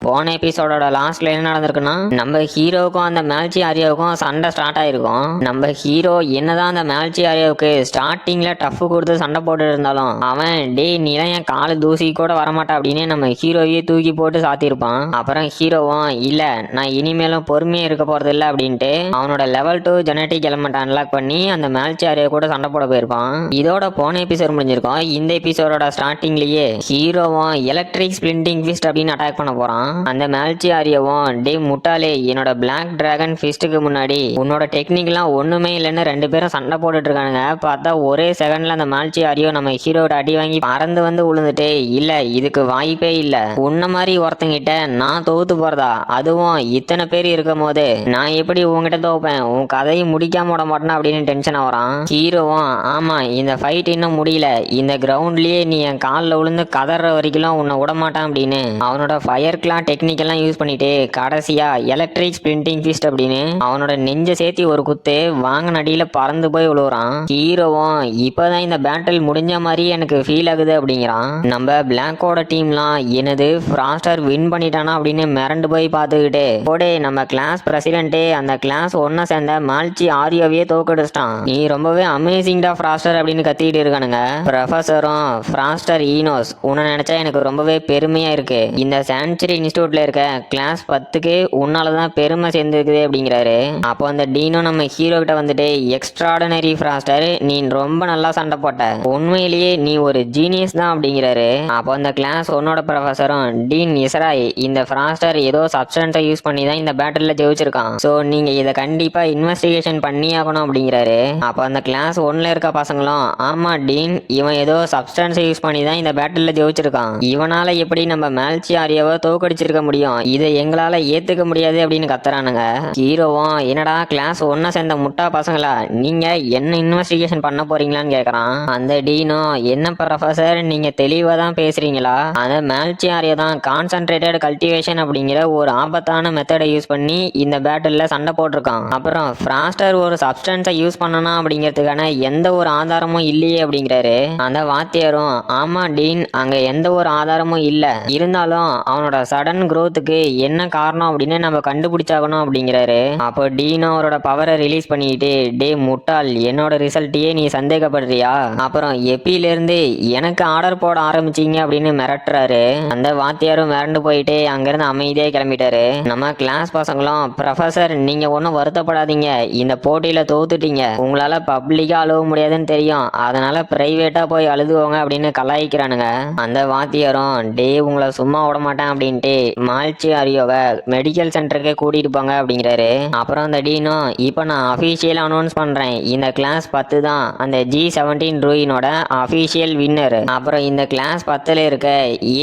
போன எபிசோடோட லாஸ்ட்ல என்ன நடந்திருக்குன்னா, நம்ம ஹீரோவுக்கும் அந்த மேல்ச்சி ஆரியாவுக்கும் சண்டை ஸ்டார்ட் ஆயிருக்கும். நம்ம ஹீரோ என்னதான் அந்த மேல்ச்சி ஆரியாவுக்கு ஸ்டார்டிங்ல டஃப் கொடுத்து சண்டை போட்டு இருந்தாலும் அவன் டேய் நீலாம் என் காலு தூசி கூட வரமாட்டா அப்படின்னு நம்ம ஹீரோவையே தூக்கி போட்டு சாத்திருப்பான். அப்புறம் ஹீரோவும் இல்ல நான் இனிமேலும் பொறுமையா இருக்க போறது இல்ல அப்படின்ட்டு அவனோட லெவல் 2 ஜெனட்டிக் எலமெண்ட் அன்லாக் பண்ணி அந்த மேல்ச்சி ஆரியா கூட சண்டை போட போயிருப்பான். இதோட போன எபிசோட் முடிஞ்சிருக்கும். இந்த எபிசோடோட ஸ்டார்டிங்லயே ஹீரோவும் எலக்ட்ரிக் ஸ்பிளிண்டிங் ஃபிஸ்ட் அப்படின்னு அட்டாக் பண்ண போறான். அந்த மேல்ச்சி ஆரியாவும் டே முட்டாளே என்னோட பிளாக் டிராகன் ஃபிஸ்ட்டுக்கு முன்னாடி உன்னோட டெக்னிக்லாம் ஒண்ணுமே இல்லைன்னு ரெண்டு பேரும் சண்டை போட்டுட்டு இருக்கானுங்க. பார்த்தா ஒரே செகண்ட்ல அந்த மேல்ச்சி ஆரியோ நம்ம ஹீரோட அடி வாங்கி பறந்து வந்து விழுந்துட்டு இல்ல இதுக்கு வாய்ப்பே இல்ல, உன்ன மாதிரி ஒருத்தங்கிட்ட நான் தோத்து போறதா, அதுவும் இத்தனை பேர் இருக்கும் போது நான் எப்படி உங்ககிட்ட தோப்பேன், உன் கதையை முடிக்காம விட மாட்டேன் அப்படின்னு டென்ஷன் ஆகிறான். ஹீரோவும் ஆமா இந்த ஃபைட் இன்னும் முடியல, இந்த கிரவுண்ட்லயே நீ என் காலில் விழுந்து கதற வரைக்கும் உன்னை விட மாட்டான் அப்படின்னு அவனோட ஃபயர் கிளான் டெக்னிக் எல்லாம் யூஸ் பண்ணிட்டு கடைசியா எலக்ட்ரிக் ஸ்பிளிண்டிங் ஃபிஸ்ட் அப்படின்னு அவனோட நெஞ்ச சேர்த்தி ஒரு குத்து வாங்க நடியில பறந்து போய் விழுவுறான். ஹீரோவும் இப்பதான் இந்த பேட்டில் முடிஞ்ச மாதிரி எனக்கு ஃபீல் ஆகுது அப்படிங்கிறான். நம்ம பிளாக்கோட டீம்லாம் என்னது ஃப்ராஸ்டர் வின் பண்ணிட்டானா அப்படின்னு மிரண்டு போய் பார்த்துக்கிட்டு போடே நம்ம கிளாஸ் பிரசிடென்ட்டே அந்த கிளாஸ் ஒன்னா சேர்ந்த மால்ச்சி ஆரியோவையே தோக்கடிச்சிட்டான், நீ ரொம்பவே அமேசிங்டா ஃப்ராஸ்டர் அப்படின்னு கத்திட்டு இருக்கானுங்க. ப்ரொஃபஸரும் ஃப்ராஸ்டர் ஈனோஸ் உன்னை நினைச்சா எனக்கு ரொம்பவே பெருமையா இருக்கு, இந்த சான்ச்சுரி இன்ஸ்டியூட்ல இருக்க கிளாஸ் 10க்கு உன்னாலதான் பெருமை சேர்ந்துருக்குது அப்படிங்கிறாரு. அப்போ அந்த டீனோ நம்ம ஹீரோ கிட்ட வந்துட்டு எக்ஸ்ட்ராடனரி ஃப்ராஸ்டர் நீ ரொம்ப நல்லா சண்டை போட்ட, உண்மையிலேயே நீ ஒரு ஜீனியஸ் தான் அப்படிங்கிறாரு. அப்போ அந்த கிளாஸ் உன்னோட ப்ரொஃபஸரும் டீன் இசராய் இந்த ஃப்ராஸ்டர் ஏதோ சப்ஸ்டன்ஸை யூஸ் பண்ணி தான் இந்த பேட்டில் ஜெயிச்சிருக்கான், ஸோ நீங்க இதை கண்டிப்பா இன்வெஸ்டிகேஷன் பண்ணி ஆகணும் அப்படிங்கிறாரு. அப்போ அந்த கிளாஸ் 1ல இருக்க பசங்களும் ஆமா டீன் இவன் ஏதோ சப்ஸ்டன்ஸை யூஸ் பண்ணி தான் இந்த பேட்டில் ஜெயிச்சிருக்கான், இவனால எப்படி நம்ம மேல்ச்சி ஆரியாவை தோக்கடிச்சிருக்க முடியும், இதை எங்களால ஏத்துக்க முடியாது அப்படின்னு கத்துறானுங்க. ஹீரோவும் என்னடா கிளாஸ் ஒன்னா சேர்ந்த முட்டா பசங்களா நீங்க என்ன இன்வெஸ்டிகேஷன் பண்ண போறீங்களான்னு கேக்குறான். அந்த டீனோ என்ன ப்ரொஃபசர் நீங்க தெளிவா தான் பேசுறீங்களா, அந்த மேல்ச்சி ஆரியா தான் கான்சென்ட்ரேட்டட் கல்டிவேஷன் அப்படிங்கிற ஒரு ஆபத்தான மெத்தடை யூஸ் பண்ணி இந்த பேட்டில் சண்டை போட்டிருக்கான், அப்புறம் ஃப்ராஸ்டர் ஒரு சப்ஸ்டன்ஸை யூஸ் பண்ணனா அப்படிங்கிறதுக்கான எந்த ஒரு ஆதாரமும் இல்லையே அப்படிங்கிறாரு. அந்த வாத்தியாரும் ஆமா டீன் அங்க எந்த ஒரு ஆதாரமும் இல்ல, இருந்தாலும் அவனோட சடன் growthக்கு என்ன காரணம் அப்படின்னு நம்ம கண்டுபிடிச்சாகணும் அப்படிங்கிறாரு. அப்போ டீனோ அவரோட பவரை ரிலீஸ் பண்ணிட்டு டே முட்டாள் என்னோட ரிசல்ட்டையே நீ சந்தேகப்படுறியா, அப்புறம் எப்பில இருந்து எனக்கு ஆர்டர் போட ஆரம்பிச்சீங்க அப்படின்னு மிரட்டுறாரு. அந்த வாத்தியாரும் மிரண்டு போயிட்டு அங்கிருந்து அமைதியா கிளம்பிட்டாரு. நம்ம கிளாஸ் பசங்களும் ப்ரொஃபசர் நீங்க ஒன்றும் வருத்தப்படாதீங்க, இந்த போட்டியில தோத்துட்டீங்க, உங்களால பப்ளிக்கா அழுவ முடியாதுன்னு தெரியும், அதனால பிரைவேட்டா போய் அழுதுவோங்க அப்படின்னு கலாய்க்கிறானுங்க. அந்த வாத்தியாரும் டே உங்களை சும்மா விட மாட்டேன் அப்படின்ட்டு மால்ச்சி ஆரியோவை மெடிக்கல் சென்டருக்கு கூட்டிட்டு போங்க அப்படிங்கிறாரு. அப்புறம் அந்த டீனோ இப்போ நான் அஃபீஷியல் அனௌன்ஸ் பண்றேன், இந்த கிளாஸ் 10 தான் அந்த G17 ரூயினோட அஃபீஷியல் வின்னர், அப்புறம் இந்த கிளாஸ் 10ல இருக்க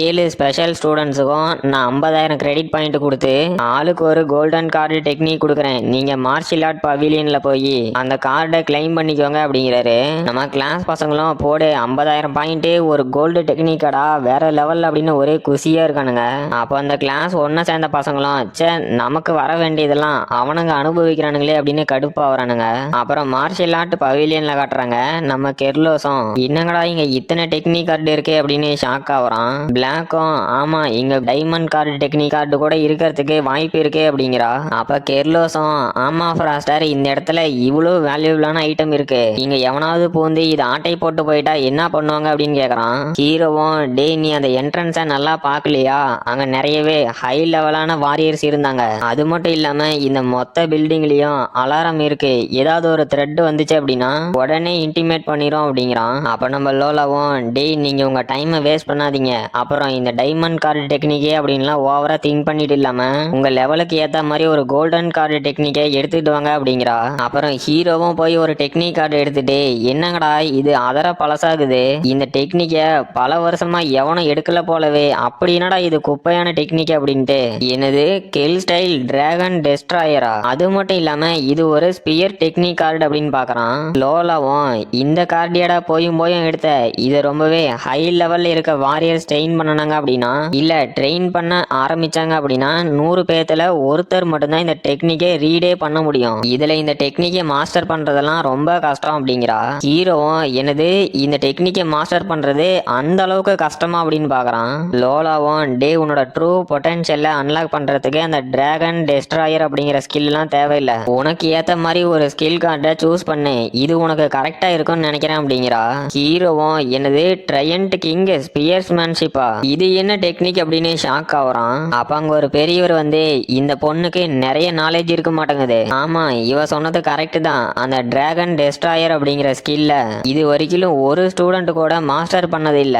7 ஸ்பெஷல் ஸ்டூடெண்ட்ஸுக்கும் நான் 50,000 கிரெடிட் பாயிண்ட் கொடுத்து ஆளுக்கு ஒரு கோல்டன் கார்டு டெக்னிக் கொடுக்குறேன், நீங்க மார்ஷியல் ஆர்ட் பவிலியன்ல போய் அந்த கார்டை கிளைம் பண்ணிக்கோங்க அப்படிங்கிறாரு. நம்ம கிளாஸ் பசங்களும் போடு 50,000 பாயிண்ட் ஒரு கோல்டு டெக்னிக்கடா வேற லெவல் அப்படின்னு ஒரே குஷியா இருக்கானுங்க. அப்போ அந்த கிளாஸ் ஒன்ன சேர்ந்த பசங்களும் சே நமக்கு வர வேண்டியதெல்லாம் அவனுங்க அனுபவிக்கிறானுங்களே அப்படின்னு கடுப்பா வரானுங்க. அப்புறம் மார்ஷியல் ஆர்ட் பவிலியன்ல காட்டுறாங்க. நம்ம கெர்லோஸும் என்னங்கடா இங்க இத்தனை டெக்னிக் கார்டு இருக்கே அப்படின்னு ஷாக் ஆகுறான். பிளாக்கும் ஆமா இங்க டைமண்ட் கார்டு டெக்னிக் கார்டு கூட இருக்கிறதுக்கு வாய்ப்பு இருக்கே அப்படிங்கிறா. அப்ப கெர்லோஸும் ஆமா ஃப்ராஸ்டர் இந்த இடத்துல இவ்வளவு வேல்யூபிளான ஐட்டம் இருக்கு, இங்க எவனாவது பூந்து இது ஆட்டை போட்டு போயிட்டா என்ன பண்ணுவாங்க அப்படின்னு கேக்குறான். ஹீரோவும் டே நீ அந்த என்ட்ரன்ஸை நல்லா பாக்கலையா, அங்க நிறையவே ஹை லெவலான வாரியர்ஸ் இருந்தாங்க, அது மட்டும் இல்லாம இந்த மொத்த பில்டிங்லயும் அலாரம் இருக்கு, ஏதாவது ஒரு த்ரெட் வந்துச்சு அப்படின்னா உடனே இன்டிமேட் பண்ணிரும் அப்படிங்கிறான். அப்ப நம்ம லோலாவும் டே நீங்க உங்க டைமை வேஸ்ட் பண்ணாதீங்க, அப்புறம் இந்த டைமண்ட் கார்டு டெக்னிக்கே அப்படின்லாம் ஓவரா திங்க் பண்ணிட்டு இல்லாம உங்க லெவலுக்கு ஏத்த மாதிரி ஒரு கோல்டன் கார்டு டெக்னிக்கை எடுத்துட்டு வாங்க அப்படிங்கிறா. அப்புறம் ஹீரோவும் போய் ஒரு டெக்னிக் கார்டு எடுத்துட்டு என்னங்கடா இது அதர பழசாகுது, இந்த டெக்னிக்கை பல வருஷமா எவனும் எடுக்கல போலவே, அப்படி என்னடா இது குப்பையான டெக்னிக் அப்படின்ட்டு என்னது கெல் ஸ்டைல் டிராகன் டெஸ்ட்ராயரா, அது மட்டும் இல்லாம இது ஒரு ஸ்பியர் டெக்னிக் கார்டு அப்படின்னு பாக்குறான். லோலாவும் இந்த கார்டியடா போயும் எடுத்த, இது ரொம்பவே ஹை லெவல்ல இருக்க வாரியர்ஸ் ட்ரெயின் பண்ணனாங்க அப்படின்னா இல்ல ட்ரெயின் பண்ண ஆரம்பிச்சாங்க அப்படின்னா 100 பேத்துல ஒருத்தர் மட்டும்தான் இந்த டெக்னிக்கை ரீடே பண்ண முடியும், இதுல இந்த டெக்னிக்கை மாஸ்டர் பண்றதெல்லாம் ரொம்ப கஷ்டம் அப்படிங்கிறா. ஹீரோவும் என்னது இந்த டெக்னிக்கை மாஸ்டர் பண்றது அந்த அளவுக்கு கஷ்டமா அப்படின்னு பாக்குறான். லோலாவும் டே உன்னோட ட்ரூ ட்ரூ பொட்டன்ஷியலை அன்லாக் பண்றதுக்கு அந்த டிராகன் டெஸ்ட்ராயர் அப்படிங்கிற ஸ்கில்லாம் தேவையில்லை. உனக்கு ஏத்த மாதிரி ஒரு ஸ்கில் கார்டை சூஸ் பண்ணு, இது உனக்கு கரெக்டா இருக்கும்னு நினைக்கிறேன் அப்படிங்கிறா. ஹீரோவும் என்னது ட்ரையன்ட் கிங் ஸ்பியர்ஸ்மேன்ஷிப்பா, இது என்ன டெக்னிக் அப்படின்னு ஷாக் ஆகுறான். அப்ப அங்க ஒரு பெரியவர் வந்து இந்த பொண்ணுக்கு நிறைய நாலேஜ் இருக்க மாட்டேங்குது. ஆமா இவ சொன்னது கரெக்ட் தான். அந்த டிராகன் டெஸ்ட்ராயர் அப்படிங்கிற ஸ்கில்ல இது வரைக்கும் ஒரு ஸ்டூடெண்ட் கூட மாஸ்டர் பண்ணது இல்ல.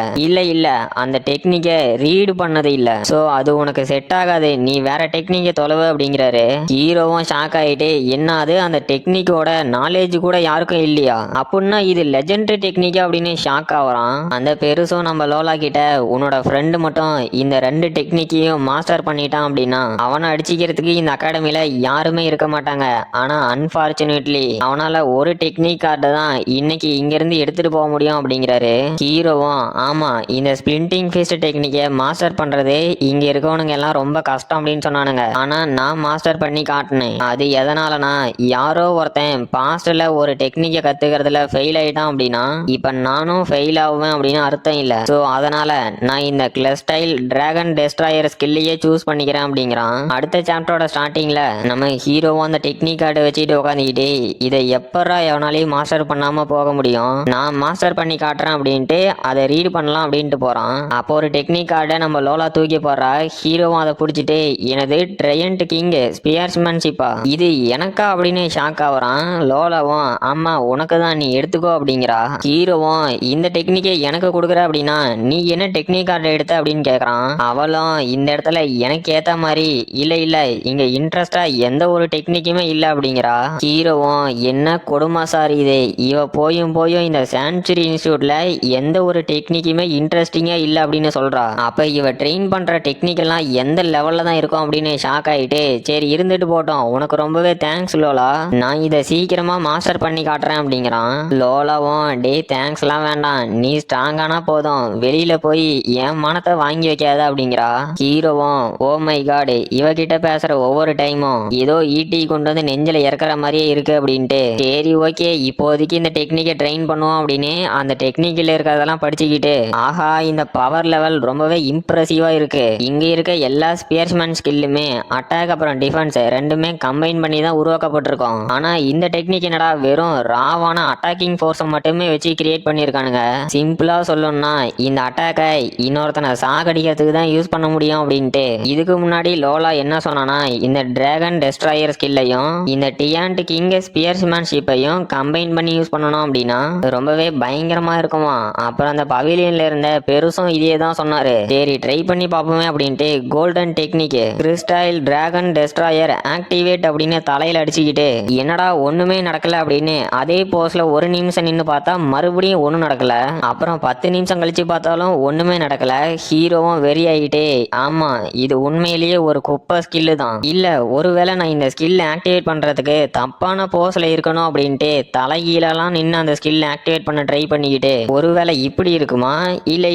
இல்ல அந்த டெக்னிக்கை ரீடு பண்ணது இல்ல. சோ அது உனக்கு செட் ஆகாது, நீ வேற டெக்னிக்கை தொலைவு அப்படிங்கிறாரு. ஹீரோவும் ஷாக் ஆயிட்டு என்னது அந்த டெக்னிக்கோட நாலேஜ் கூட யாருக்கும் இல்லையா, அப்படின்னா இது லெஜெண்டரி டெக்னிக் அப்படின்னு ஷாக் ஆகுறான். அந்த பெருசும் நம்ம லோலா கிட்ட உன்னோட ஃப்ரெண்டு மட்டும் இந்த 2 டெக்னிக்கையும் மாஸ்டர் பண்ணிட்டான் அப்படின்னா அவனை அடிச்சுக்கிறதுக்கு இந்த அகாடமில யாருமே இருக்க மாட்டாங்க. ஆனா அன்பார்ச்சுனேட்லி அவனால ஒரு டெக்னிக் கார்டு தான் இன்னைக்கு இங்க இருந்து எடுத்துட்டு போக முடியும் அப்படிங்கிறாரு. ஹீரோவும் ஆமா இந்த ஸ்பிளிண்டிங் ஃபிஸ்ட் டெக்னிக்கை மாஸ்டர் பண்றது இங்க இருக்கவனுங்க எல்லாம் ரொம்ப கஷ்டம் அப்படின்னு சொன்னானுங்க. ஆனா நான் மாஸ்டர் பண்ணி காட்டினேன். அது எதனாலனா யாரோ ஒருத்தன் பாஸ்ட்ல ஒரு டெக்னிக்கை கத்துக்கிறதுல ஃபெயில் ஆயிட்டான் அப்படின்னா இப்ப நானும் ஃபெயில் ஆகுவேன் அப்படின்னு அர்த்தம் இல்ல. சோ அதனால நான் இந்த கிளஸ்டைல் டிராகன் டெஸ்ட்ராயர் ஸ்கில்லையே சூஸ் பண்ணிக்கிறேன் அப்படிங்கிறான். அடுத்த சாப்டரோட ஸ்டார்டிங்ல நம்ம ஹீரோவும் அந்த டெக்னிக் கார்டை வச்சுட்டு உட்காந்துக்கிட்டு இதை எப்பரா எவனாலையும் மாஸ்டர் பண்ணாம போக முடியும், நான் மாஸ்டர் பண்ணி காட்டுறேன் அப்படின்ட்டு அதை ரீட் பண்ணலாம் அப்படின்ட்டு போறான். அப்போ ஒரு டெக்னிக் கார்டை நம்ம லோலா தூக்கி போடுறா. ஹீரோவும் அதை பிடிச்சிட்டு எனது ட்ரையன்ட் கிங் ஸ்பியர்ஸ்மேன்ஷிப்பா, இது எனக்கா அப்படின்னு ஷாக் ஆகுறான். லோலாவும் ஆமா உனக்கு தான், நீ எடுத்துக்கோ அப்படிங்கிறா. ஹீரோவும் இந்த டெக்னிக்கை எனக்கு கொடுக்குற அப்படின்னா நீ என்ன டெக்னிக் கார்டை எடுத்த அப்படின்னு கேக்குறான். அவளும் இந்த இடத்துல எனக்கு ஏத்த மாதிரி இல்ல இங்க இன்ட்ரெஸ்டா எந்த ஒரு டெக்னிக்குமே இல்ல அப்படிங்கிறா. ஹீரோவும் என்ன கொடுமை சார் இது, இவ போயும் இந்த சான்ச்சுரி இன்ஸ்டியூட்ல எந்த ஒரு டெக்னிக்குமே இன்ட்ரெஸ்டிங்கா இல்ல அப்படின்னு சொல்றா. அப்ப இவ ட்ரெயின் பண்ற டெக்னிக் எல்லாம் எந்த லெவல்ல தான் இருக்கும் அப்படின்னு ஷாக் ஆயிட்டு சரி இருந்துட்டு போட்டோம், உனக்கு ரொம்பவே தேங்க்ஸ் லோலா, நான் இதை சீக்கிரமா மாஸ்டர் பண்ணி காட்டுறேன் அப்படிங்கிறான். லோலாவும் டே தேங்க்ஸ் எல்லாம் வேண்டாம், நீ ஸ்ட்ராங்கானா போதும், வெளியில போய் என் மனத்தை வாங்கி வைக்காத அப்படிங்கிறா. ஹீரோவும் ஓ மை காட் இவகிட்ட பேசுற ஒவ்வொரு டைமும் ஏதோ ஈட்டி கொண்டு வந்து நெஞ்சில இறக்குற மாதிரியே இருக்கு அப்படின்ட்டு சரி ஓகே இப்போதைக்கு இந்த டெக்னிக்கை ட்ரெயின் பண்ணுவோம் அப்படின்னு அந்த டெக்னிக்கில் இருக்கிறதெல்லாம் படிச்சுக்கிட்டு ஆஹா இந்த பவர் லெவல் ரொம்பவே இம்ப்ரெசிவா இருக்கு. இங்க இருக்க எல்லா ஸ்பியர்ஸ்மேன் ஸ்கில்லுமே அட்டாக் அப்புறம் டிஃபென்ஸ் ரெண்டுமே கம்பைன் பண்ணி தான் உருவாக்கப்பட்டிருக்கோம். ஆனா இந்த டெக்னிக் என்னடா வெறும் ராவான அட்டாக்கிங் ஃபோர்ஸை மட்டுமே வச்சு கிரியேட் பண்ணிருக்கானுங்க. சிம்பிளா சொல்லணும்னா இந்த அட்டாக்கை இன்னொருத்தனை சாகடிக்கிறதுக்கு தான் யூஸ் பண்ண முடியும் அப்படின்ட்டு. இதுக்கு முன்னாடி லோலா என்ன சொன்னானா இந்த டிராகன் டெஸ்ட்ராயர் ஸ்கில்லையும் இந்த டியான்ட் கிங் ஸ்பியர்ஸ்மேன்ஷிப்பையும் கம்பைன் பண்ணி யூஸ் பண்ணணும் அப்படின்னா ரொம்பவே பயங்கரமா இருக்குமா. அப்புறம் அந்த பவிலியன்ல இருந்த பெருசும் இதே தான் சொன்னாரு. சரி ட்ரை பண்ணி பார்ப்போமே அப்படின்ட்டு golden technique crystal dragon destroyer activate அப்படின்னு தலையில அடிச்சுக்கிட்டு என்னடா ஒண்ணுமே நடக்கல அப்படின்னு அதே போஸ்ல ஒரு நிமிஷம் நின்று பார்த்தா மறுபடியும் ஒண்ணும் நடக்கல. அப்புறம் 10 நிமிஷம் கழிச்சு பார்த்தாலும் ஒண்ணுமே நடக்கல. ஹீரோவும் வெறி ஆகிட்டே ஆமா இது உண்மையிலேயே ஒரு குப்பை ஸ்கில்லு தான், இல்ல ஒருவேளை நான் இந்த ஸ்கில் ஆக்டிவேட் பண்றதுக்கு தப்பான போஸ்ல இருக்கணும் அப்படின்ட்டு தலைகீழலாம் நின்று அந்த ஸ்கில் ஆக்டிவேட் பண்ண ட்ரை பண்ணிக்கிட்டு ஒருவேளை இப்படி இருக்குமா இல்ல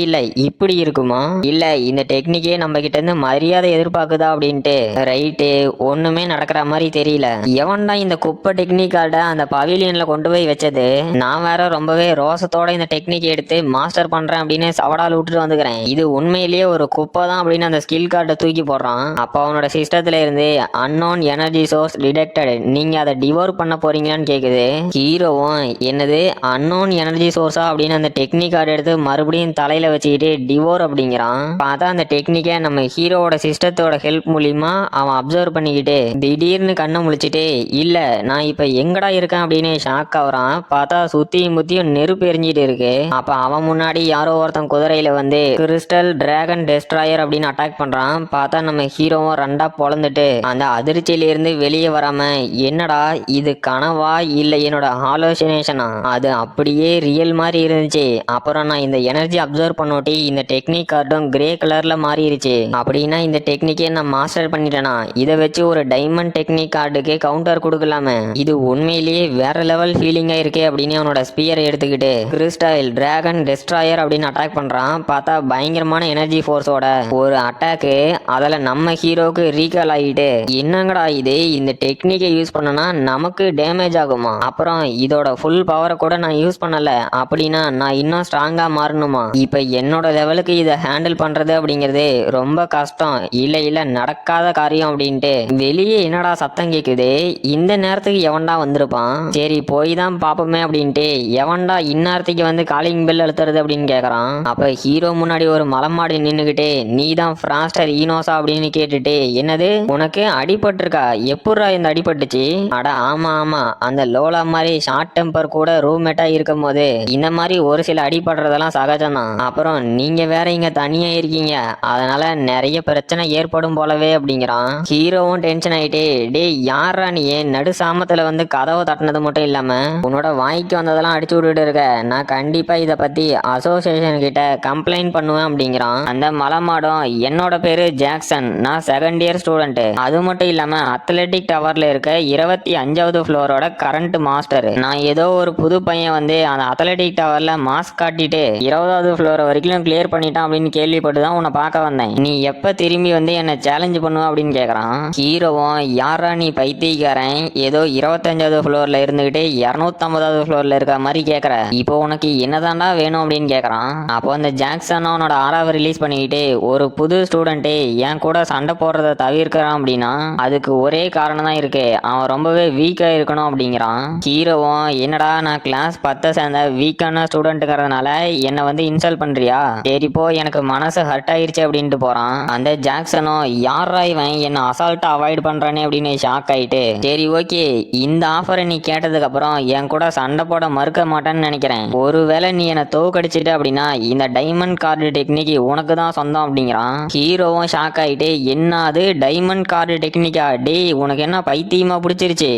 இப்படி இருக்குமா, இல்ல இந்த டெக்னிக்கே நம்ம கிட்ட இருந்து மரியாதை எதிர்பார்க்குதா அப்படின்ட்டு ரைட்டு ஒண்ணுமே நடக்கிற மாதிரி தெரியல. எவன்டா இந்த குப்பை டெக்னிக் கார்டை அந்த பவிலியன்ல கொண்டு போய் வச்சது, நான் வேற ரொம்பவே ரோசத்தோட இந்த டெக்னிக் எடுத்து மாஸ்டர் பண்றேன் அப்படின்னு சவடால் விட்டுட்டு வந்துக்கிறேன், இது உண்மையிலேயே ஒரு குப்பை தான் அப்படின்னு அந்த ஸ்கில் கார்டை தூக்கி போடுறான். அப்ப அவனோட சிஸ்டத்துல இருந்து அன்னோன் எனர்ஜி சோர்ஸ் டிடெக்டட், நீங்க அதை டிவோர் பண்ண போறீங்களான்னு கேக்குது. ஹீரோவும் என்னது அன்னோன் எனர்ஜி சோர்ஸா அப்படின்னு அந்த டெக்னிக் கார்டு எடுத்து மறுபடியும் தலையில வச்சுக்கிட்டு டிவோர் அப்படிங்கிறான். பார்த்தா அந்த டெக்னிக்கை நம்ம ஹீரோவோட சிஸ்டத்தோட ஹெல்ப் மூலியமா அவன் அப்சர்வ் பண்ணிக்கிட்டு திடீர்னு கண்ணை முழிச்சிட்டு இல்ல நான் இப்ப எங்கடா இருக்கேன் அப்படின்னு ஷாக் ஆகுறான். பார்த்தா சுத்தியும் முத்தியும் நெருப்பு எரிஞ்சிட்டு இருக்கு. அப்ப அவன் முன்னாடி யாரோ ஒருத்தன் குதிரையில வந்து கிறிஸ்டல் டிராகன் டெஸ்ட்ராயர் அப்படின்னு அட்டாக் பண்றான். பார்த்தா நம்ம ஹீரோவும் ரெண்டா பொழந்துட்டு அந்த அதிர்ச்சியில இருந்து வெளியே வராம என்னடா இது கனவா இல்ல என்னோட ஹாலோசினேஷனா, அது அப்படியே ரியல் மாதிரி இருந்துச்சு. அப்புறம் நான் இந்த எனர்ஜி அப்சர்வ் பண்ணோட்டி இந்த டெக்னிக் கார்டும் கிரே கலர்ல மாறிடுச்சு, அப்படின்னா இந்த டெக்னிக்கே நான் மாஸ்டர் பண்ணிட்டேனா, இதை வச்சு ஒரு டைமண்ட் டெக்னிக் கார்டுக்கு கவுண்டர் கொடுக்கலாமே, இது உண்மையிலேயே வேற லெவல் ஃபீலிங்கா இருக்கே அப்படின்னு அவனோட ஸ்பியரை எடுத்துக்கிட்டு கிறிஸ்டைல் டிராகன் டெஸ்ட்ராயர் அப்படின்னு அட்டாக் பண்றான். பார்த்தா பயங்கரமான எனர்ஜி ஃபோர்ஸோட ஒரு அட்டாக்கு, அதில் நம்ம ஹீரோக்கு ரீகால் ஆகிட்டு என்னங்கடா இது இந்த டெக்னிக்கை யூஸ் பண்ணனா நமக்கு டேமேஜ் ஆகுமா, அப்புறம் இதோட ஃபுல் பவரை கூட நான் யூஸ் பண்ணல அப்படின்னா நான் இன்னும் ஸ்ட்ராங்கா மாறணுமா, இப்போ என்னோட லெவலுக்கு இதை ஹேண்டில் பண்றது அப்படிங்கிறது ரொம்ப ரொம்ப கஷ்டம், இல்ல இல்ல நடக்காத காரியம் அப்படின்ட்டு. வெளியே என்னடா சத்தம் கேக்குது, இந்த நேரத்துக்கு எவன்டா வந்திருப்பான், சரி போய் தான் பாப்போமே அப்படின்ட்டு எவன்டா இந்நேரத்துக்கு வந்து காலிங் பெல் அழுத்துறது அப்படின்னு கேக்குறான். அப்ப ஹீரோ முன்னாடி ஒரு மலமாடு நின்னுகிட்டே நீ தான் ஃப்ராஸ்டர் ஈனோசா அப்படின்னு கேட்டுட்டு, என்னது உனக்கு அடிபட்டிருக்கா, எப்பட்றா இந்த அடிபட்டுச்சு? அட ஆமா ஆமா, அந்த லோலா மாதிரி ஷார்ட் டெம்பர் கூட ரூம்மேட்டா இருக்கும் போது இந்த மாதிரி ஒரு சில அடிபடுறதெல்லாம் சகஜம்தான். அப்புறம் நீங்க வேற இங்க தனியா இருக்கீங்க, அதனால நிறைய பிரச்சனை ஏற்படும் போலவே அப்படிங்கிறான். ஹீரோவும் டென்ஷன் ஆயிட்டே, டேய் யாரா நீ நடு சாமத்துல வந்து கதவை தட்டினது மட்டும் இல்லாம உன்னோட வாய்க்கு வந்ததெல்லாம் அடிச்சு விட்டுட்டு இருக்க, நான் கண்டிப்பா இத பத்தி அசோசியேஷன் கிட்ட கம்ப்ளைண்ட் பண்ணுவேன் அப்படிங்கிறான். அந்த மலமாடும், என்னோட பேரு ஜாக்சன், நான் செகண்ட் இயர் ஸ்டூடெண்ட், அது மட்டும் இல்லாம அத்லெட்டிக் டவர்ல இருக்க 25வது ஃப்ளோரோட கரண்ட் மாஸ்டர். நான் ஏதோ ஒரு புது பையன் வந்து அந்த அத்லெட்டிக் டவர்ல மாஸ்க் காட்டிட்டு 20வது ஃப்ளோர் வரைக்கும் கிளியர் பண்ணிட்டான் அப்படின்னு கேள்விப்பட்டு தான் உன்னை பார்க்க வந்தேன். நீ எப்ப திரும்பி வந்து என்ன சேலஞ்ச் பண்ணுவ அப்படின்னு கேக்குறான். ஹீரோவும், யாரா நீ பைத்தியக்காரன், ஏதோ 25வது ஃப்ளோர்ல இருந்துகிட்டு 250வது ஃப்ளோர்ல இருக்க மாதிரி கேக்குற, இப்போ உனக்கு என்னதான்டா வேணும் அப்படின்னு கேக்குறான். அப்போ அந்த ஜாக்சன் அவனோட 6வது ரிலீஸ் பண்ணிக்கிட்டு, ஒரு புது ஸ்டூடெண்ட் என் கூட சண்டை போடுறத தவிர்க்கிறான் அப்படின்னா அதுக்கு ஒரே காரணம் தான் இருக்கு, அவன் ரொம்பவே வீக்கா இருக்கணும் அப்படிங்கிறான். ஹீரோவும், என்னடா நான் கிளாஸ் 10 சேர்ந்த வீக்கான ஸ்டூடெண்ட்டுங்கிறதுனால என்னை வந்து இன்சல்ட் பண்றியா, சரி போ, எனக்கு மனசு ஹர்ட் ஆயிருச்சு அப்படின்ட்டு போறான். அந்த ஜாக்சனும், யாரா இவன் என்ன அசால்ட்டா அவாய்ட் பண்றானே அப்படின்னு ஷாக் ஆயிட்டு, சரி ஓகே, இந்த ஆஃபரை நீ கேட்டதுக்கு அப்புறம் என் கூட சண்டை போட மறுக்க மாட்டேன்னு நினைக்கிறேன், ஒருவேளை நீ என்னை தோக்கடிச்சிட்ட அப்படின்னா இந்த டைமண்ட் கார்டு டெக்னிக் உனக்கு தான் சொந்தம் அப்படிங்கிறான். ஹீரோவும் ஷாக் ஆயிட்டு, என்னது டைமண்ட் கார்டு டெக்னிக்கா, டேய் உனக்கு என்ன பைத்தியமா பிடிச்சிருச்சு,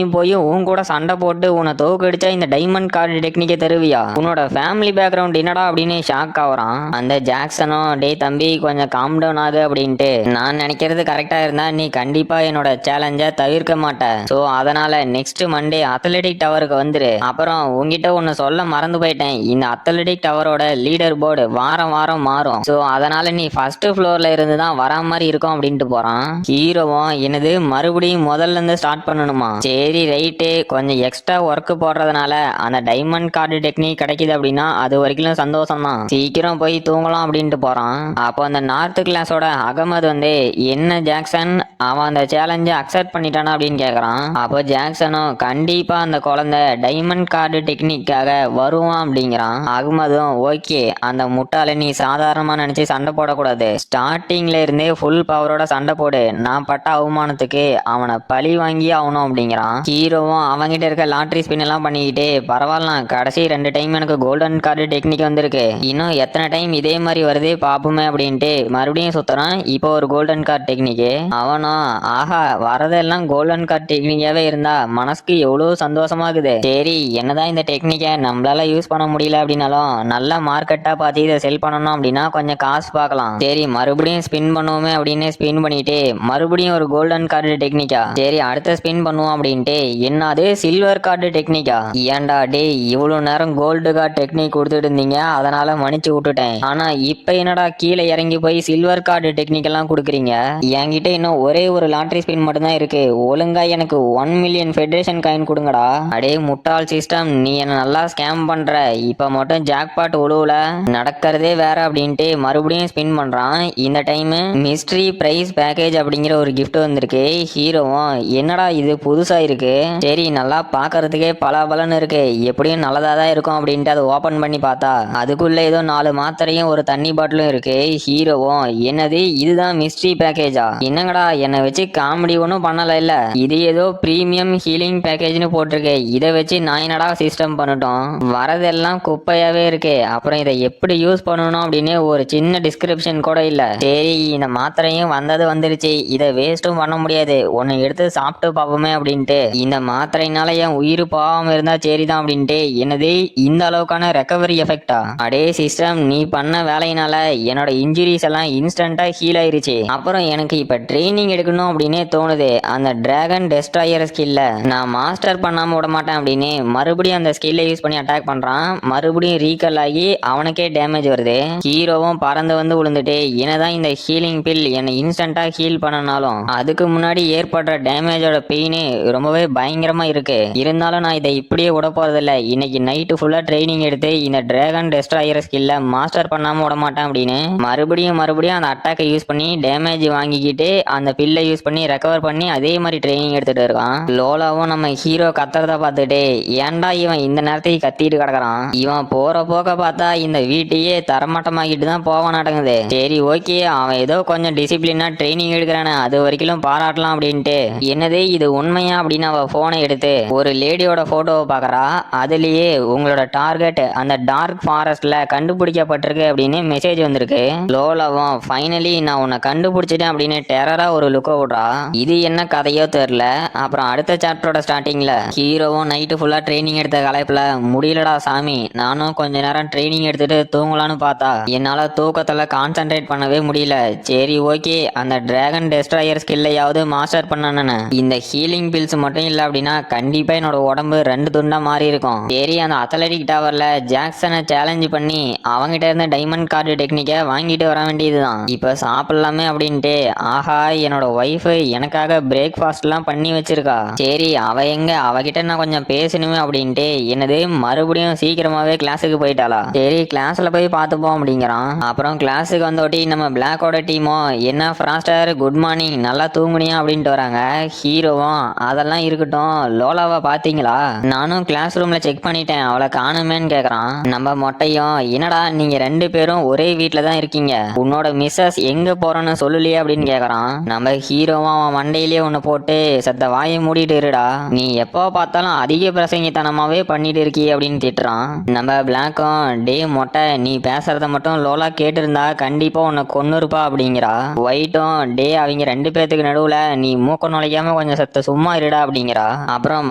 போயும் உன் கூட சண்டை போட்டு உன்னை தோக்கடிச்சா இந்த டைமண்ட் கார்டு டெக்னிக்கை தருவியா, உன்னோட ஃபேமிலி பேக்ரவுண்ட் என்னடா அப்படின்னு ஷாக் ஆகுறான். அந்த ஜாக்சனும், டே தம்பி கொஞ்சம் காம் டவுன் ஆகு அப்படின்ட்டு, நான் நினைக்கிறது கரெக்டா இருந்தா நீ கண்டிப்பா என்னோட சேலஞ்சை தவிர்க்க மாட்ட, ஸோ அதனால நெக்ஸ்ட் மண்டே அத்லெட்டிக் டவருக்கு வந்துரு. அப்புறம் உங்ககிட்ட ஒன்னு சொல்ல மறந்து போயிட்டேன், இந்த அத்லெட்டிக் டவரோட லீடர் போர்டு வாரம் வாரம் மாறும், ஸோ அதனால நீ ஃபர்ஸ்ட் ஃப்ளோர்ல இருந்து தான் வரா மாதிரி இருக்கும் அப்படின்ட்டு போறான். ஹீரோவும், என்னது மறுபடியும் முதல்ல இருந்து ஸ்டார்ட் பண்ணணுமா, சரி ரைட்டு, கொஞ்சம் எக்ஸ்ட்ரா ஒர்க் போடுறதுனால அந்த டைமண்ட் கார்டு டெக்னிக் கிடைக்குது அப்படின்னா அது வரைக்கும் சந்தோஷம் தான், சீக்கிரம் போய் தூங்கலாம் அப்படின்ட்டு போறான். அப்போ அந்த நார்த் கிளாஸோட அகமது வந்து, என்ன ஜாக்சன் அவன் அந்த சேலஞ்சை அக்செப்ட் பண்ணிட்டானா அப்படின்னு கேக்குறான். அப்போ ஜாக்சனும், கண்டிப்பா அந்த குழந்தை டைமண்ட் கார்டு டெக்னிக்காக வருவான் அப்படிங்கிறான். அகமதும், ஓகே, அந்த முட்டாளை நீ சாதாரணமா நினைச்சு சண்டை போடக்கூடாது, ஸ்டார்டிங்ல இருந்தே ஃபுல் பவரோட சண்டை போடு, நான் பட்ட அவமானத்துக்கு அவனை பழி வாங்கி ஆகணும் அப்படிங்கிறான். ஹீரோவும் அவங்கிட்ட இருக்க லாட்ரி ஸ்பின் எல்லாம் பண்ணிக்கிட்டே, பரவாயில்ல கடைசி 2 டைம் எனக்கு கோல்டன் கார்டு டெக்னிக் வந்திருக்கு, இன்னும் எத்தனை டைம் இதே மாதிரி வருது பாப்புமே அப்படின்ட்டு மறுபடியும் சுத்துறான். இப்போ ஒரு கோல்டன் கார்டு டெக்னிக்கு. அவனும், ஆஹா வரதெல்லாம் கோல்டன் கார்டு டெக்னிக்காவே இருந்தா மனசுக்கு எவ்வளவு சந்தோஷமாகுது, சரி என்னதான் இந்த டெக்னிக்கை நம்மளால யூஸ் பண்ண முடியல அப்படின்னாலும் நல்ல மார்க்கெட்டா பார்த்து இதை செல் பண்ணணும் அப்படின்னா கொஞ்சம் காசு பார்க்கலாம், சரி மறுபடியும் ஸ்பின் பண்ணுவோமே அப்படின்னு ஸ்பின் பண்ணிட்டு மறுபடியும் ஒரு கோல்டன் கார்டு டெக்னிக்கா, சரி அடுத்த ஸ்பின் பண்ணுவோம் அப்படின்ட்டு, என்னது சில்வர் கார்டு டெக்னிக்கா, ஏன்டா டே இவ்வளவு நேரம் கோல்டு கார்டு டெக்னிக் கொடுத்துட்டு இருந்தீங்க அதனால மன்னிச்சு விட்டுட்டேன், ஆனா இப்ப என்னடா கீழே இறங்கி போய் சில்வர் கார்டு டெக்னிக் எல்லாம் கொடுக்குறீங்க, என்கிட்ட இன்னும் ஒரே ஒரு லாட்ரி ஸ்பின் மட்டும் தான் இருக்கு, ஒழுங்கா எனக்கு 1 மில்லியன் ஃபெடரேஷன் காயின் கொடுங்கடா. அடே முட்டாள் சிஸ்டம், நீ என்ன நல்லா ஸ்கேம் பண்ற, இப்ப மட்டும் ஜாக்பாட் உழுவுல, நடக்கிறதே வேற அப்படின்ட்டு மறுபடியும் ஸ்பின் பண்றான். இந்த டைம் மிஸ்ட்ரி பிரைஸ் பேக்கேஜ் அப்படிங்கிற ஒரு கிஃப்ட் வந்திருக்கு. ஹீரோவும், என்னடா இது புதுசா இருக்கு, சரி நல்லா பாக்குறதுக்கே பலன்னு இருக்கு, எப்படியும் நல்லதா தான் இருக்கும் அப்படின்ட்டு அதை ஓபன் பண்ணி பார்த்தா அதுக்குள்ள ஏதோ 4 மாத்திரையும் ஒரு தண்ணி பாட்டிலும் இருக்கு. ஹீரோவும், என்னது இதுதான் மிஸ்ட்ரி பேக்கேஜா, என்னங்கடா என்னை வச்சு காமெடி ஒன்றும் பண்ணல இல்ல, இது ஏதோ பிரீமியம் ஹீலிங் பேக்கேஜ்னு போட்டிருக்கு, இதை வச்சு நான் என்னடா சிஸ்டம் பண்ணட்டும், வரதெல்லாம் குப்பையாவே இருக்கு, அப்புறம் இதை எப்படி யூஸ் பண்ணணும் அப்படின்னு ஒரு சின்ன டிஸ்கிரிப்ஷன் கூட இல்ல, சரி இந்த மாத்திரையும் வந்தது வந்துருச்சு, இதை வேஸ்ட்டும் பண்ண முடியாது, ஒன்னு எடுத்து சாப்பிட்டு பார்ப்போமே அப்படின்ட்டு இந்த மாத்திரைனால என் உயிர் போகாம இருந்தா சரிதான் அப்படின்ட்டு, என்னது இந்த அளவுக்கான ரெக்கவரி எஃபெக்டா, அடே சிஸ்டம் நீ பண்ண வேலையினால என்னோட இன்ஜுரிஸ் எல்லாம் இன்ஸ்டன்டா ஹீல் ஆயிருச்சு, அப்புறம் எனக்கு இப்ப ட்ரைனிங் எடுக்கணும் அப்படின்னு தோணுது, அந்த டிராகன் டெஸ்ட்ராயர் ஸ்கில்ல நான் மாஸ்டர் பண்ணாம விட மாட்டேன் அப்படின்னு மறுபடியும் அந்த ஸ்கில்லை யூஸ் பண்ணி அட்டாக் பண்றான். மறுபடியும் ரீகல் ஆகி அவனுக்கே டேமேஜ் வருது. ஹீரோவும் பறந்து வந்து விழுந்துட்டு, என்னதான் இந்த ஹீலிங் பில் என்னை இன்ஸ்டன்டா ஹீல் பண்ணனாலும் அதுக்கு முன்னாடி ஏற்படுற டேமேஜோட பெயின் ரொம்பவே பயங்கரமா இருக்கு, இருந்தாலும் நான் இதை இப்படியே விட போறதில்ல, இன்னைக்கு நைட்டு ஃபுல்லா ட்ரைனிங் எடுத்து இந்த டிராகன் டெஸ்ட்ராயர் ஸ்கில்ல மாஸ்டர் பண்ணாம விட மாட்டேன் அப்படின்னு மறுபடியும் மறுபடியும் அந்த அட்டாக்கை யூஸ் பண்ணி டேமேஜ் வாங்கிக்கிட்டு அந்த பில்லை யூஸ் பண்ணி ரெக்கவர் பண்ணி அதே மாதிரி ட்ரைனிங் எடுத்துட்டு இருக்கான். லோலாவும் நம்ம ஹீரோ கத்துறத பார்த்துட்டு ஏன்டா இவன் இந்த நேரத்துக்கு கத்திட்டு கிடக்குறான், இவன் போற போக்க பார்த்தா இந்த வீட்டையே தரமட்டமாக்கிட்டு தான் போவான் நடக்குது. சரி ஓகே, அவன் ஏதோ கொஞ்சம் டிசிப்ளினா ட்ரைனிங் எடுக்கிறானே, அது வரைக்கும் பாராட்டலாம் அப்படின்ட்டு என்னது இது உண்மையா அப்படின்னு அவ போனை எடுத்து ஒரு லேடியோட போட்டோவை பாக்குறா. அதுலயே உங்களோட டார்கெட் அந்த டார்க் ஃபாரஸ்ட்ல கண்டுபிடிக்கப்பட்டிருக்கு அப்படின்னு மெசேஜ் வந்திருக்கு. லோலாவும் ஃபைனலி நான் உன்னை கண்டுபிடிச்சிட்டேன் அப்படின்னு டெரரா ஒரு லுக்க விடுறா. இது என்ன கதையோ தெரியல. அப்புறம் அடுத்த சாப்டரோட ஸ்டார்டிங்ல ஹீரோவும் நைட்டு ஃபுல்லா ட்ரைனிங் எடுத்த கலைப்புல முடியலடா சாமி, நானும் கொஞ்ச நேரம் ட்ரைனிங் எடுத்துட்டு தூங்கலான்னு பார்த்தா என்னால தூக்கத்துல கான்சென்ட்ரேட் பண்ணவே முடியல. சரி ஓகே, அந்த டிராகன் டெஸ்ட்ராயர் ஸ்கில்லையாவது மாஸ்டர் பண்ணனு. இந்த ஹீலிங் பில்ஸ் மட்டும் இல்ல அப்படின்னா கண்டிப்பா என்னோட உடம்பு 2 துண்டா மாறி இருக்கும். சரி, அந்த அத்லெட்டிக் டவர்ல ஜாக்சனை சேலஞ்ச் பண்ணி அவங்கிட்ட இருந்து டைமண்ட் கார்டு டெக்னிக்கை வாங்கிட்டு வர வேண்டியதுதான். இப்ப சாப்பிடலாமே அப்படின்ட்டு ஆஹா, என்னோட ஒய்ஃப் எனக்காக பிரேக்ஃபாஸ்ட் எல்லாம் பண்ணி வச்சிருக்கா. சரி, அவ எங்க, அவகிட்ட நான் கொஞ்சம் பேசணுமே அப்படின்ட்டு என்னது மறுபடியும் சீக்கிரமாவே கிளாஸுக்கு போயிட்டாளா. சரி, கிளாஸ்ல போய் பார்த்துப்போம் அப்படிங்கிறான். அப்புறம் கிளாஸுக்கு வந்தோட்டி நம்ம பிளாக்கோட டீமோ என்ன ஃப்ராஸ்டர் குட் மார்னிங், நல்லா தூங்குனியா அப்படின்ட்டு வராங்க. ஹீரோவும் அதெல்லாம் இருக்கட்டும், லோலாவை பாத்தீங்களா, நானும் கிளாஸ் ரூம்ல செக் பண்ணிட்டேன், அவளை காணுமேன்னு கேக்குறான். நம்ம மொட்டையும் என்னடா நீங்க 2 பேரும் ஒரே வீட்டுல தான் இருக்கீங்க, உன்னோட மிஸ்ஸஸ் எங்க போறன்னு சொல்லலையே அப்படின்னு கேக்குறான். நம்ம ஹீரோவும் அவன் மண்டையிலேயே ஒண்ணு போட்டு சத்த வாயை மூடிட்டு இருடா, நீ எப்போ பார்த்தாலும் அதிக பிரசங்கித்தனமாவே பண்ணிட்டு இருக்கீ அப்படின்னு திட்டுறான். நம்ம பிளாக்கும் டே மொட்டை, நீ பேசுறத மட்டும் லோலா கேட்டு இருந்தா கண்டிப்பா உன்னை கொன்னுருப்பா அப்படிங்கிறா. ஒயிட்டும் டே அவங்க 2 பேத்துக்கு நடுவுல நீ மூக்க நுழைக்காம கொஞ்சம் சத்த சும்மா இருடா அப்படிங்கிறா. அப்புறம்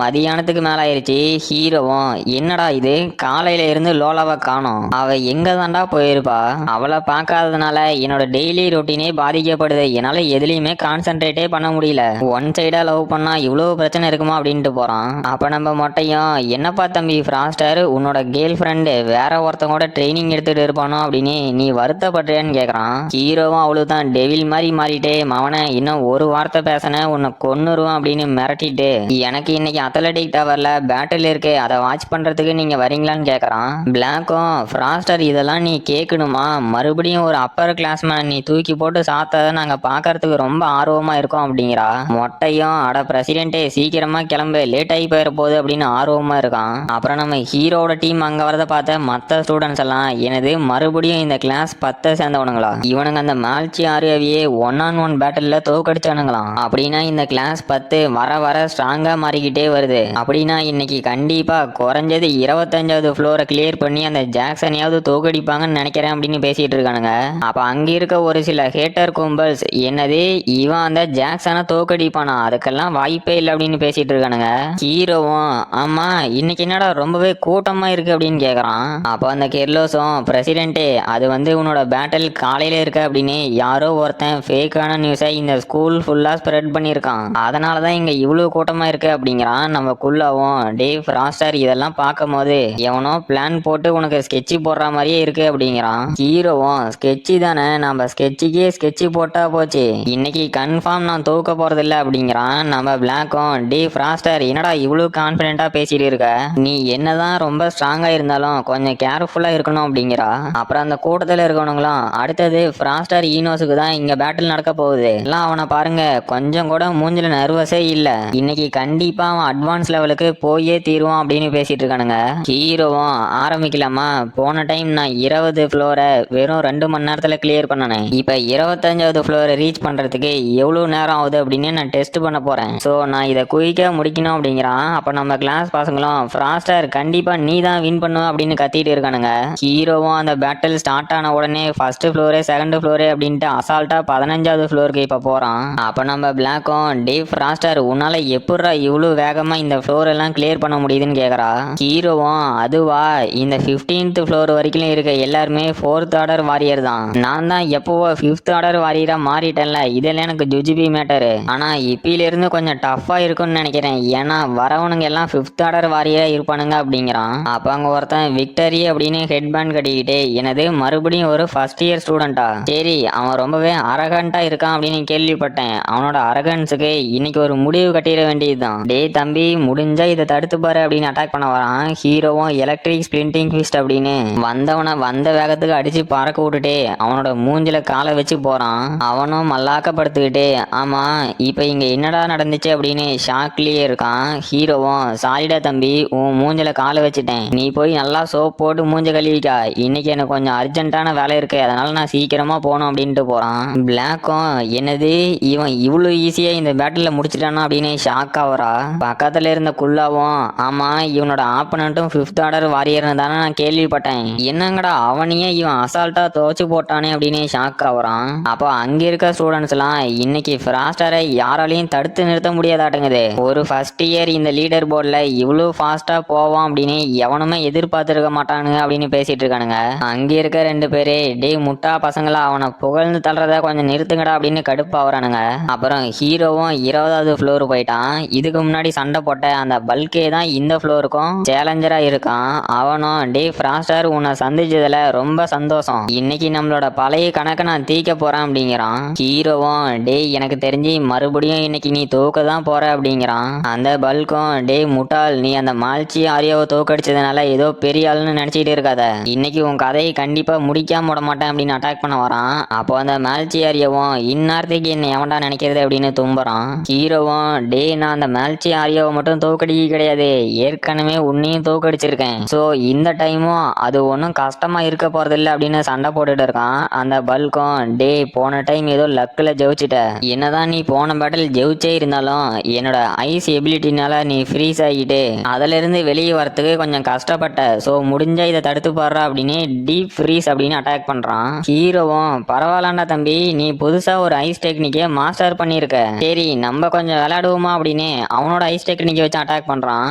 மதியானத்துக்கு மேல ஆயிருச்சு. ஹீரோவும் என்னடா இது காலையில இருந்து லோலாவை காணோம், அவ எங்க தாண்டா போயிருப்பா, அவளை பார்க்காததுனால என்னோட டெய்லி ரொட்டீனே பாதிக்கப்படுது, என்னால எதுலையுமே கான்சென்ட்ரேட்டே பண்ண முடியல, ஒன் சைடா லவ் பண்ணா இவ்வளவு பிரச்சனை இருக்குமா அப்படின்ட்டு போறான். அப்ப நம்ம மொட்டையும் என்னப்பா தம்பி ஃப்ராஸ்டர், உன்னோட கேர்ள் ஃப்ரெண்டு வேற ஒருத்தவங்க ட்ரைனிங் எடுத்துட்டு இருப்பானோ அப்படின்னு நீ வருத்தப்படுறேன்னு கேக்குறான். ஹீரோவும் அவ்வளவுதான் டெவில் மாதிரி மாறிட்டே மவனை இன்னும் ஒரு வார்த்தை பேசின உன்னை கொன்னுருவான் அப்படின்னு மிரட்டிட்டு எனக்கு இன்னைக்கு அத்லெட்டிக் டவர்ல பேட்டில் இருக்கு, அதை வாட்ச் பண்றதுக்கு நீங்க வரீங்களான்னு கேக்குறான். பிளாக்கும் ஃப்ராஸ்டர் இதெல்லாம் நீ கேட்கணுமா, மறுபடியும் ஒரு அப்பர் கிளாஸ் மேன் நீ தூக்கி போட்டு சாத்ததை நாங்க பாக்கறதுக்கு ரொம்ப ஆர்வமா இருக்கோம் அப்படிங்கிறா. மொட்டையும் அட பிரசிடென்ட்டே சீக்கிரமா கிளம்பு, லேட் ஆகி போயிட போகுது அப்படின்னு ஆர்வமா இருக்கான். அப்புறம் நம்ம ஹீரோட டீம் அங்க வரத பார்த்த மற்ற ஸ்டூடெண்ட்ஸ் எல்லாம் எனது மறுபடியும் இந்த கிளாஸ் 10 சேர்ந்தவனுங்களா, இவனுங்க அந்த மால்ச்சி ஆரியாவையே 1-on-1 பேட்டில்ல தோக்கடிச்சானுங்களாம். அப்படின்னா இந்த கிளாஸ் 10 வர வர ஸ்ட்ராங்கா மாறிக்கிட்டே வருது. அப்படின்னா இன்னைக்கு கண்டிப்பா குறைஞ்சது 25வது ஃப்ளோரை கிளியர் பண்ணி அந்த ஜாக்சனையாவது தோக்கடிப்பாங்கன்னு நினைக்கிறேன் அப்படின்னு பேசிட்டு இருக்கானுங்க. அப்ப அங்க இருக்க ஒரு சில ஹேட்டர் கும்பல்ஸ் என்னது இவன் அந்த ஜாக்சனை தோக்கடிப்பானா, அதுக்கெல்லாம் வாய்ப்பே இல்லை அப்படின்னு பேசிட்டு இருக்கானுங்க. ஹீரோவும் ஆமா இன்னைக்கு என்னடா ரொம்பவே கூட்டமா இருக்கு அப்படின்னு கேக்குறான். அப்போ அந்த கெர்லோஸும் பிரசிடென்ட்டே அது வந்து உன்னோட பேட்டில் காலையில இருக்கு அப்படின்னு யாரோ ஒருத்தன் ஃபேக்கான நியூஸை இந்த ஸ்கூல் ஃபுல்லா ஸ்ப்ரெட் பண்ணியிருக்கான், அதனாலதான் இங்க இவ்வளவு கூட்டமா இருக்கு அப்படிங்கிறான். நம்ம குள்ளாவும் டே ஃப்ராஸ்டர் இதெல்லாம் பார்க்கும் போது எவனோ பிளான் போட்டு உனக்கு ஸ்கெட்சி போடுற மாதிரியே இருக்கு அப்படிங்கிறான். ஹீரோவும் ஸ்கெட்சி தானே, நம்ம ஸ்கெட்சிக்கே ஸ்கெட்சி போட்டா போச்சு, இன்னைக்கு கன்ஃபார்ம் நான் தூக்க போறது இல்லை அப்படிங்கிறான். நம்ம பிளாக்கும் டே ஃப்ராஸ்டர் என்னடா இவ்வளவு கான்பிடென்ட்டா பேசிட்டு இருக்க, நீ என்னதான் ரொம்ப ஸ்ட்ராங்கா இருந்தாலும் கொஞ்சம் கேர்ஃபுல்லா இருக்கணும் அப்படிங்கிறா. அப்புறம் அந்த கூட்டத்துல இருக்கவனுங்களும் அடுத்தது ஃப்ராஸ்டர் ஈனோஸுக்கு தான் இங்க பேட்டில் நடக்க போகுது, எல்லாம் அவனை பாருங்க கொஞ்சம் கூட மூஞ்சில நர்வஸே இல்ல, இன்னைக்கு கண்டிப்பா அவன் அட்வான்ஸ் லெவலுக்கு போயே தீருவான் அப்படின்னு பேசிட்டு இருக்கானுங்க. ஹீரோவும் ஆரம்பிக்கலாமா, போன டைம் நான் 20 ஃப்ளோரை வெறும் 2 மணி நேரத்துல கிளியர் பண்ணனேன், இப்ப 25வது ஃப்ளோரை ரீச் பண்றதுக்கு எவ்வளவு நேரம் ஆகுது அப்படின்னு நான் டெஸ்ட் பண்ண போறேன், சோ நான் இதை குயிக்கா முடிக்கணும் அப்படிங்கிறான். அப்ப நம்ம கிளாஸ் பசங்களும் ஃப்ராஸ்டர் கண்டிப்பா நீ தான் வின் பண்ணுவ அப்படின்னு கத்திட்டு இருக்கானுங்க. ஹீரோவும் அந்த பேட்டில் ஸ்டார்ட் ஆன உடனே ஃபர்ஸ்ட் ஃப்ளோரு செகண்ட் ஃப்ளோரு அப்படின்ட்டு அசால்ட்டா 15வது ஃப்ளோருக்கு இப்ப போறான். அப்ப நம்ம பிளாக்கும் டே ஃப்ராஸ்டர் உன்னால எப்படா இவ்வளவு வேகமா இந்த ஃப்ளோர் எல்லாம் கிளியர் பண்ண முடியுதுன்னு கேக்குறா. ஹீரோவும் அதுவா இந்த 15th ஃப்ளோர் வரைக்கும் இருக்க எல்லாருமே 4th ஆர்டர் வாரியர் தான், நான் தான் எப்பவோ 5th ஆர்டர் வாரியரா மாறிட்டேன்ல, இதெல்லாம் எனக்கு ஜுஜிபி மேட்டரு, ஆனா இப்பில இருந்து கொஞ்சம் டஃபா இருக்கும்னு நினைக்கிறேன், ஏன்னா வரவனுங்க எல்லாம் 5th ஆர்டர் வாரியரா இருப்பானுங்க அப்படிங்கிறான். அப்ப அங்க ஒருத்தன் விக்டரி அப்படின்னு ஹெட் பேண்ட் கட்டிக்கிட்டு எனது மறுபடியும் ஒரு ஃபர்ஸ்ட் இயர் ஸ்டூடெண்டா, சரி அவன் ரொம்பவே அரகண்டா இருக்கான் அப்படின்னு கேள்விப்பட்டேன், அவனோட அரகன்ஸுக்கு இன்னைக்கு ஒரு முடிவு கட்டிட வேண்டியதுதான், டே தம்பி முடிஞ்சா இதை தடுத்து பாரு அப்படின்னு அட்டாக் பண்ண வரான். ஹீரோவும் எலக்ட்ரிக் ஸ்பிளிண்டிங் ஃபிஸ்ட் அப்படின்னு வந்தவனை வந்த வேகத்துக்கு அடிச்சு பறக்க விட்டுட்டே அவனோட அவனோட மூஞ்சில காலை வச்சு போறான். அவனும் மல்லாக்கப்படுத்துக்கிட்டே ஆமா இப்ப இங்க என்னடா நடந்துச்சு அப்படின்னு ஷாக்லயே இருக்கான். ஹீரோவும் சாரிடா தம்பி, உன் மூஞ்சில காலை வச்சுட்டேன், நீ போய் நல்லா சோப் போட்டு மூஞ்ச கழுவிக்கா, இன்னைக்கு எனக்கு கொஞ்சம் அர்ஜென்ட்டான வேலை இருக்கு, அதனால நான் சீக்கிரமா போகணும் அப்படின்ட்டு போறான். பிளாக்கும் என்னது இவன் இவ்வளவு ஈஸியா இந்த பேட்டில் முடிச்சிட்டானா அப்படின்னு ஷாக் ஆவரா. பக்கத்துல இருந்த குல்லாவும் ஆமா இவனோட ஆப்பனண்ட்டும் 5th ஆர்டர் வாரியர்னு தானே நான் கேள்விப்பட்டேன், என்னங்கடா அவனையே இவன் அசால்ட்டா துவச்சு போட்டானே அப்படின்னு ஷாக் ஆவறான். அப்போ அங்க இருக்க ஸ்டூடெண்ட்ஸ் எல்லாம் இன்னைக்கு ஃப்ராஸ்டரை யாராலையும் தடுத்து நிறுத்த முடியாதாட்டுங்குது. ஒரு ஃபர்ஸ்ட் இயர் இந்த லீடர் போர்டில் இவ்வளவு ஃபாஸ்டா போவான் அப்படின்னு எவனுமே எதிர்பார்த்திருக்க மாட்டானுங்க அப்படின்னு பேசிட்டு இருக்கானுங்க. அங்க இருக்க 2 பேரே டே முட்டா பசங்களா அவனை புகழ்ந்து தள்ளுறத கொஞ்சம் நிறுத்துங்கடா அப்படின்னு கடுப்பாவறானுங்க. அப்புறம் ஹீரோவும் 20வது ஃப்ளோர் போயிட்டான். இதுக்கு முன்னாடி சண்டை போட்ட அந்த பல்கே தான் இந்த ஃப்ளோருக்கும் சேலஞ்சரா இருக்கான். அவனும் டே ஃப்ராஸ்டர் உன்னை சந்திச்சதுல ரொம்ப சந்தோஷம், இன்னைக்கு நம்மளோட பழைய கணக்கை நான் தீக்க போறேன் அப்படிங்கிறான். ஹீரோவும் டே எனக்கு தெரிஞ்சு மறுபடியும் இன்னைக்கு நீ தோக்க தான் போற அப்படிங்கிறான். அந்த பல்கும் டே முட்டாள், நீ அந்த மால்ச்சி ஆரியாவை தோக்கடிச்சதுனால ஏதோ பெரிய ஆளுன்னு நினைச்சிட்டு இருக்காத, இன்னைக்கு உன் கதையை கண்டிப்பா முடிக்காம விட மாட்டேன் அப்படின்னு அட்டாக் பண்ண வரான். அப்போ அந்த மால்ச்சி ஆரியாவும் இந்நேரத்துக்கு என்ன எவன்டா நினைக்கிறது அப்படின்னு தும்புறான். ஹீரோவும் டே நான் அந்த மால்ச்சி ஆரியாவை மட்டும் தோக்கடிக்க கிடையாது, ஏற்கனவே உன்னையும் தோக்கடிச்சிருக்கேன், ஸோ இந்த டைமும் அது ஒன்றும் கஷ்டமா இருக்க போறதில்லை அப்படின்னு சண்டை போட்டுட்டு இருக்கான். அந்த பல்கும் டே போன டைம் ஏதோ லக்கில் ஜெயிச்சிட்ட, என்னதான் நீ போன பேட்டில் ஜெயிச்சே இருந்தாலும் என்னோட ஐஸ் எபிலிட்டினால நீ ஃப்ரீஸ் ஆகிட்டு அதுல இருந்து வெளியே வரத்துக்கு கொஞ்சம் கஷ்டப்பட்ட, ஸோ முடிஞ்சா இதை தடுத்து பாடுறா அப்படின்னு டீப் ஃப்ரீஸ் அப்படின்னு அட்டாக் பண்றான். ஹீரோவும் பரவாயில்லண்டா தம்பி, நீ புதுசா ஒரு ஐஸ் டெக்னிக்கை மாஸ்டர் பண்ணியிருக்க, சரி நம்ம கொஞ்சம் விளையாடுவோமா அப்படின்னு அவனோட ஐஸ் டெக்னிக்கை வச்சு அட்டாக் பண்றான்.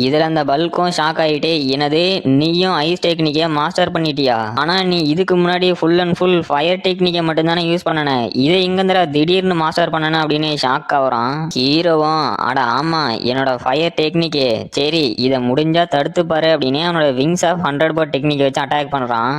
இதுல அந்த பல்கும் ஷாக் ஆகிட்டு என்னது நீயும் ஐஸ் டெக்னிக்கை மாஸ்டர் பண்ணிட்டியா, ஆனா நீ இதுக்கு முன்னாடி ஃபுல் அண்ட் ஃபுல் ஃபயர் டெக்னிக்கை மட்டும்தானே யூஸ் பண்ணன, இதை இங்கந்திர திடீர்னு மாஸ்டர் பண்ணன அப்படின்னு ஷாக் ஆகுறான். ஹீரோவும் அட ஆமா என்னோட ஃபயர் டெக்னிக்கே, சரி இதை முடிஞ்சா தடுத்து பாரு அப்படின்னு அவனோட விங்ஸ் ஆஃப் 100 டெக்னிக் வச்சு அட்டாக் பண்றான்.